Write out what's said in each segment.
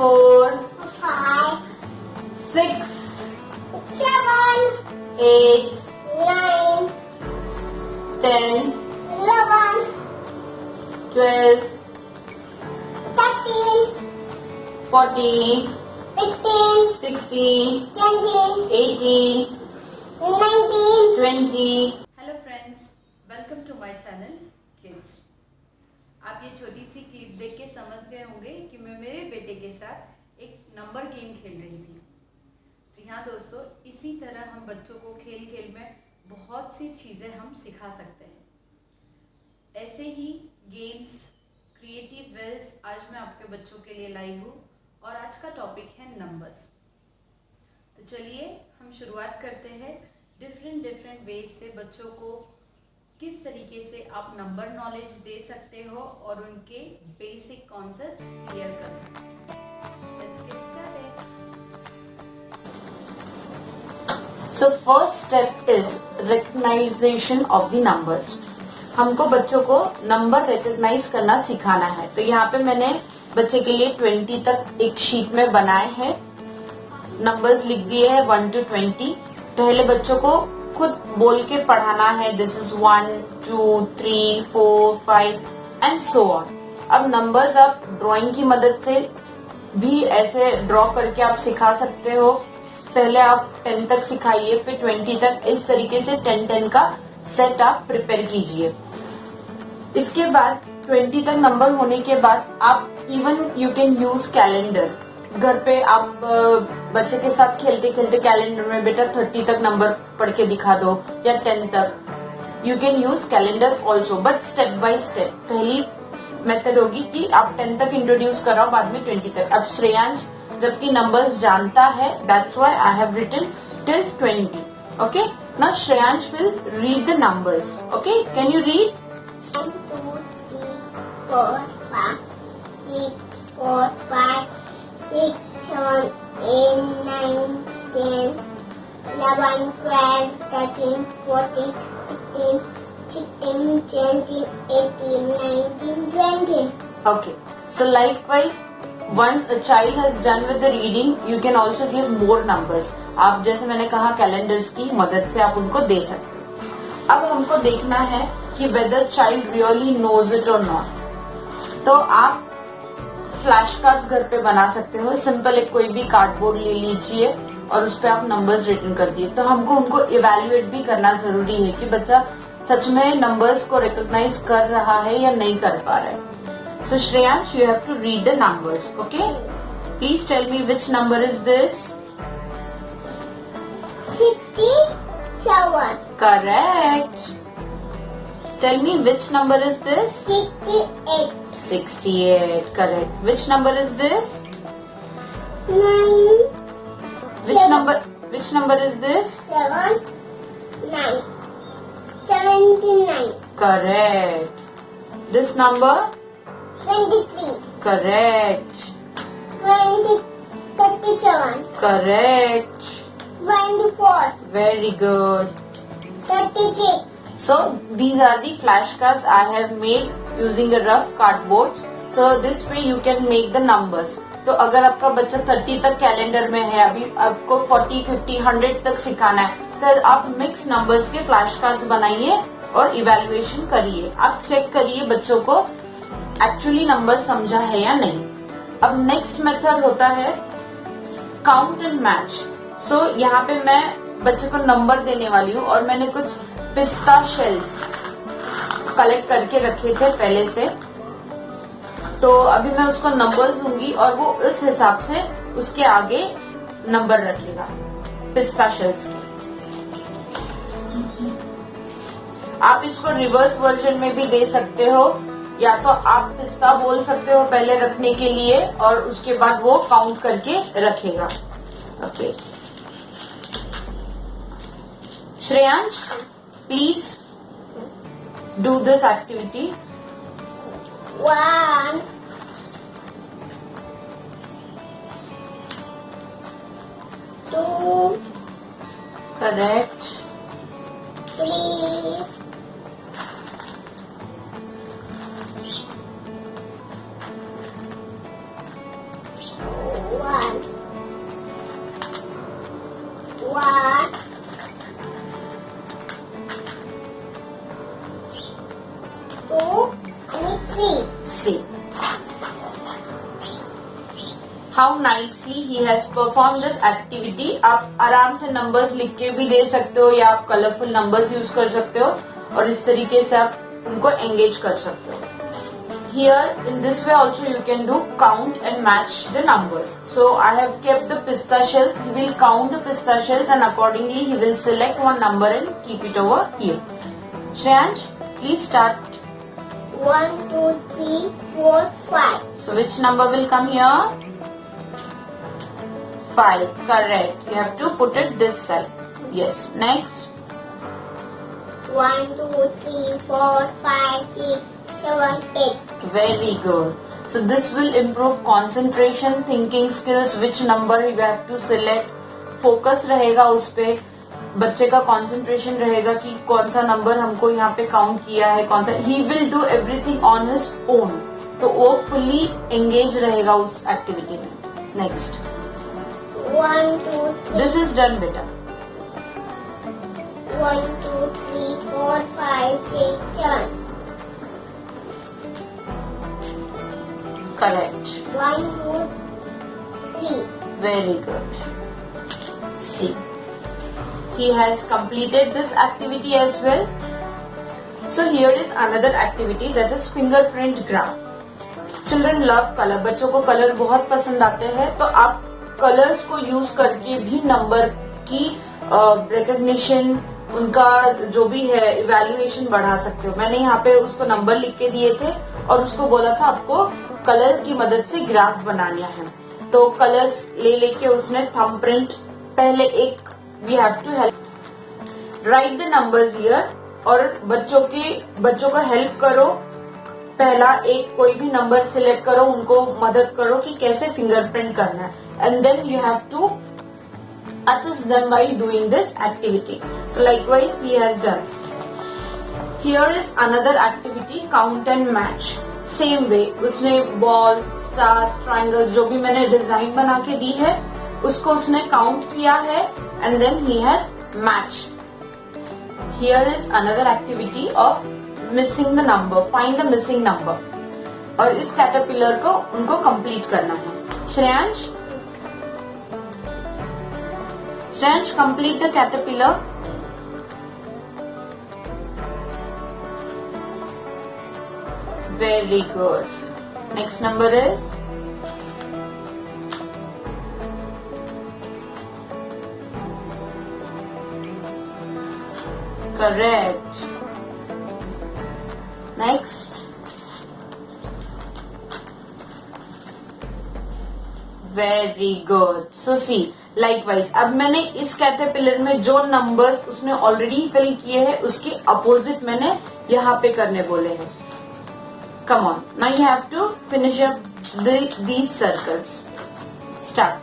4, 5, 6, 7, 8, 9, 10, 11, 12, 13, 14, 15, 16, 17, 18, 19. 20. Hello friends, welcome to my channel kids. आप ये छोटी सी क्लिप देख के समझ गए होंगे कि मैं मेरे बेटे के साथ एक नंबर गेम खेल रही थी। जी हाँ दोस्तों, इसी तरह हम बच्चों को खेल खेल में बहुत सी चीज़ें हम सिखा सकते हैं। ऐसे ही गेम्स, क्रिएटिव वेल्स आज मैं आपके बच्चों के लिए लाई हूँ और आज का टॉपिक है नंबर्स। तो चलिए हम शुरुआत करते हैं डिफरेंट वेज से बच्चों को किस तरीके से आप नंबर नॉलेज दे सकते हो और उनके बेसिक कॉन्सेप्ट्स क्लियर कर सकते हो। Let's get started. So first step is recognition of the numbers. हमको बच्चों को नंबर रिकॉग्नाइज करना सिखाना है। तो यहाँ पे मैंने बच्चे के लिए 20 तक एक शीट में बनाए हैं, नंबर्स लिख दिए हैं 1 to 20। पहले बच्चों को खुद बोल के पढ़ाना है, this is 1, 2, 3, 4, 5 and so on. अब नंबर्स आप ड्राइंग की मदद से भी ऐसे ड्रॉ करके आप सिखा सकते हो। पहले आप 10 तक सिखाइए, फिर 20 तक, इस तरीके से 10-10 का सेट आप प्रिपेयर कीजिए। इसके बाद 20 तक नंबर होने के बाद आप even you can use calendar. घर पे आप बच्चे के साथ खेलते खेलते कैलेंडर में बेटा 30 तक नंबर पढ़ के दिखा दो या 10 तक। You can use calendar also, but step by step. पहली मेथड होगी कि आप 10 तक इंट्रोड्यूस कराओ, बाद में 20 तक। अब श्रेयांश जबकि नंबर्स जानता है, that's why I have written till 20. Okay, now Shreyansh will read the numbers. Okay, can you read? 1, 2, 3, 4, 5, 6, 4, 5, 6, 7, 8, 9, 10, 11, 12, 13, 14, 15, 16, 17, 18, 19, 20. Okay, so likewise, once a child has done with the reading, you can also give more numbers. आप जैसे मैंने कहा calendars की मदद से आप उनको दे सकते हो। अब हमको देखना है कि whether child really knows it or not. तो आप फ्लैश कार्ड्स घर पे बना सकते हो। सिंपल एक कोई भी कार्डबोर्ड ले लीजिए और उस पे आप नंबर्स रिटन कर दिए। तो हमको उनको इवेल्युएट भी करना जरूरी है कि बच्चा सच में नंबर्स को रिकॉग्नाइज कर रहा है या नहीं कर पा रहा है। So Shreyansh, you have to read the numbers, okay? Please tell me which number is this? 57. Correct. Tell me which number is this? 58. 68, correct. Which number is this? 9. Which number is this? 7. 9. 79. Correct. This number? 23. Correct. 37. Correct. 24. Very good. 36. So these are the flashcards I have made using a rough cardboard. So this way you can make the numbers. तो अगर आपका बच्चा 30 तक calendar में है, अभी आपको 40, 50, 100 तक सिखाना है, तो आप मिक्स नंबर्स के फ्लैश कार्ड्स बनाइए और इवेल्युएशन करिए। आप चेक करिए बच्चों को एक्चुअली नंबर समझा है या नहीं। अब नेक्स्ट मेथड होता है काउंट एंड मैच। सो यहाँ पे मैं बच्चे को नंबर देने वाली हूँ और मैंने कुछ पिस्ता शेल्स कलेक्ट करके रखे थे पहले से। तो अभी मैं उसको नंबर्स दूंगी और वो इस हिसाब से उसके आगे नंबर रखेगा पिस्ता शेल्स के। आप इसको रिवर्स वर्जन में भी दे सकते हो, या तो आप पिस्ता बोल सकते हो पहले रखने के लिए और उसके बाद वो काउंट करके रखेगा। Okay, Shreyansh please do this activity. 1. 2. Correct. 3. 4. 1, 1, 2 and 3. See how nicely he has performed this activity. आप आराम से नंबर्स लिख के भी दे सकते हो या आप कलरफुल नंबर्स यूज कर सकते हो और इस तरीके से आप उनको एंगेज कर सकते हो. Here in this way also you can do count and match the numbers. So I have kept the pista shells. He will count the pista shells and accordingly he will select one number and keep it over here. Shreyansh, please start. 1, 2, 3, 4, 5. So which number will come here? 5. Correct. You have to put it this side. Yes. Next. 1, 2, 3, 4, 5, 6, 7, 8. Very good. So this will improve concentration, thinking skills, which number you have to select. Focus रहेगा उस पे, बच्चे का concentration रहेगा कि कौन सा number हमको यहाँ पे काउंट किया है, कौन सा. He will do everything on his own. तो वो fully engage रहेगा उस activity में. Next. 1, 2, 3. This is done, बेटा. 1, 2, 3, 4, 5, 6, 7. Correct. 1, 2, 3. Very good. See, he has completed this activity as well. So here is another activity, that is fingerprint graph. Children love color. बच्चों को colour बहुत पसंद आते हैं, तो आप कलर्स को यूज करके भी नंबर की रिकग्निशन, उनका जो भी है इवैल्यूएशन बढ़ा सकते हो. मैंने यहाँ पे उसको नंबर लिख के दिए थे और उसको बोला था आपको कलर की मदद से ग्राफ बनाना है. तो कलर्स ले लेके उसने थंब प्रिंट पहले एक we have to help write the numbers here और बच्चों को हेल्प करो. पहला एक कोई भी नंबर सिलेक्ट करो, उनको मदद करो कि कैसे फिंगरप्रिंट करना है, and then you have to assist them by doing this activity. So likewise he has done. Here is another activity, count and match. Same way उसने बॉल, स्टार्स, ट्रायंगल्स जो भी मैंने डिजाइन बना के दी है उसको उसने काउंट किया है and then he has matched. Here is another activity of missing the number, find the missing number. और इस कैटरपिलर को उनको कंप्लीट करना है. Shreyansh, complete the caterpillar. Very good. Next number is correct. Next. Very good. So see, likewise अब मैंने इस caterpillar में जो नंबर्स उसने ऑलरेडी फिल किए हैं उसके अपोजिट मैंने यहाँ पे करने बोले हैं. Come on, now you have to finish up these circles. Start.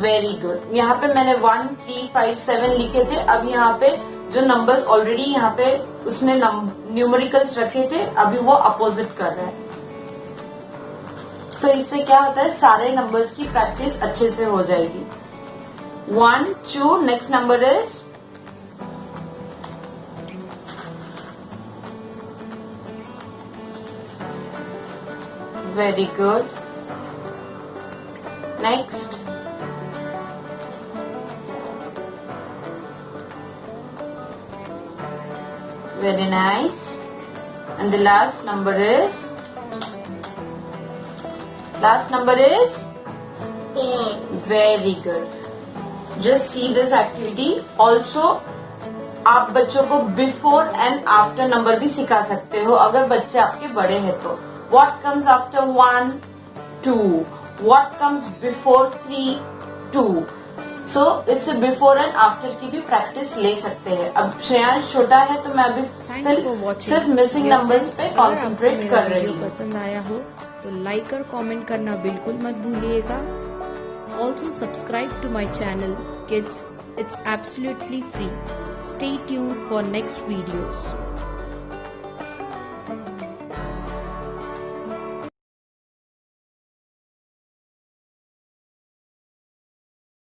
Very good. यहाँ पे मैंने 1, 3, 5, 7 लिखे थे. अब यहाँ पे जो नंबर्स ऑलरेडी यहाँ पे उसने न्यूमेरिकल्स रखे थे अभी वो अपोजिट कर रहा है. सो इससे क्या होता है, सारे नंबर्स की प्रैक्टिस अच्छे से हो जाएगी. 1, 2. Next number is very good. Next. Very nice. And the last number is 10. Very good. Just see this activity. Also आप बच्चों को बिफोर एंड आफ्टर नंबर भी सिखा सकते हो अगर बच्चे आपके बड़े हैं तो. What comes after 1, 2. What comes before 3, 2. सो इससे बिफोर एंड आफ्टर की भी प्रैक्टिस ले सकते हैं. अब श्रेयांश छोटा है तो मैं अभी सिर्फ मिसिंग नंबर्स पे कंसंट्रेट कर रही हूँ. पसंद आया हो तो लाइक और कमेंट करना बिल्कुल मत भूलिएगा. Also subscribe to my channel kids. It's absolutely free. Stay tuned for next videos.